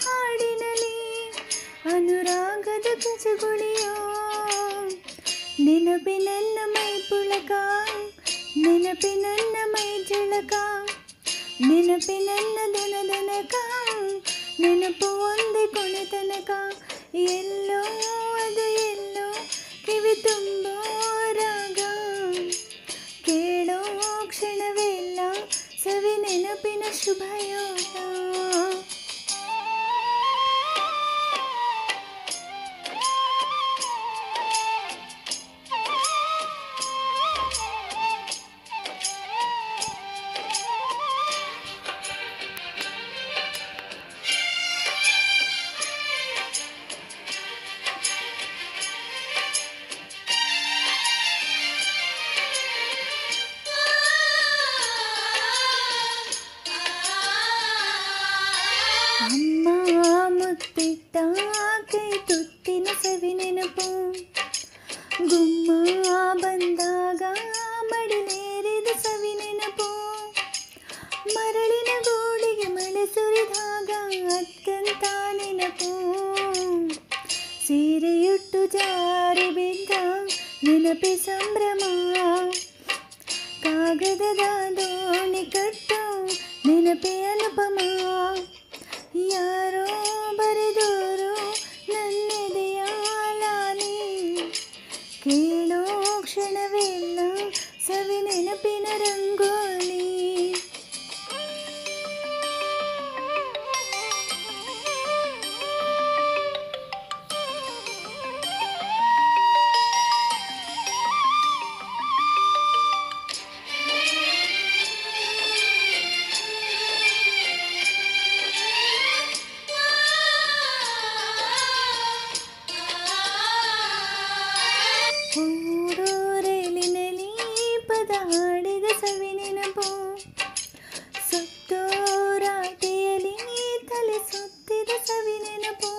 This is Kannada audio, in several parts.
ಹಾಡಿನಲಿ ಅನುರಾಗದ ಕಚಗುಳಿಯೋ ನೆನಪಿನನ್ನ ಮೈ ಪುಳಕ ನೆನಪಿನನ್ನ ಮೈ ಜಳಕ ನೆನಪಿನನ್ನ ದನದನಕ ನೆನಪು ಒಂದೇ ಕೊನೆ ತನಕ ಎಲ್ಲೋ ಅದು ಎಲ್ಲೋ ಕಿವಿ ತುಂಬೋ ರಾಗ ಕೇಳೋ ಕ್ಷಣವೆಲ್ಲ ಸವಿ ನೆನಪಿನ ಶುಭಯೋಗ ಅಮ್ಮ ಮುತ್ತಿಟ್ಟ ಕೈ ತುತ್ತಿನ ಸವಿ ನೆನಪು ಗುಮ್ಮ ಬಂದಾಗ ಮಡಿಲೇರಿದ ಸವಿ ನೆನಪು ಮರಳಿನ ಗೋಡೆಗೆ ಮಳೆ ಸುರಿದಾಗ ಅತ್ತಂತ ನೆನಪು ಸೀರೆಯುಟ್ಟು ಜಾರಿ ಬಿದ್ದ ನೆನಪಿ ಸಂಭ್ರಮ ಕಾಗದದ ದೋಣಿ ಕಟ್ಟು ನೆನಪಿ ಅನುಪಮ ಯಾರೋ ಬರೆದೋರು ನನ್ನೆದೆಯ ಲಾಲಿ ಕೇಳೋ ಕ್ಷಣವೆಲ್ಲ ಸವಿ ನೆನಪಿನ ರಂಗೋಲಿ ಊರೂರಲಿನಲ್ಲಿ ಪದ ಹಾಡಿದ ಸವಿ ನೆನಪು ಸುತ್ತೋರಾಟೆಯಲ್ಲಿ ತಲೆ ಸುತ್ತಿದ ಸವಿ ನೆನಪು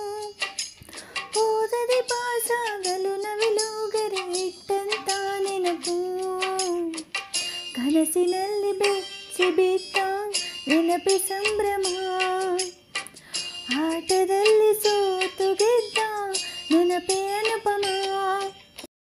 ಓದದೆ ಪಾಸಾಗಲು ನವಿಲುಗರೆ ಇಟ್ಟಂತ ನೆನಪು ಕನಸಿನಲ್ಲಿ ಬೆಚ್ಚಿ ಬಿದ್ದ ನೆನಪಿ ಸಂಭ್ರಮ ಆಟದಲ್ಲಿ ಸೋತು ಗೆದ್ದ ನೆನಪಿ ಅನುಪಮ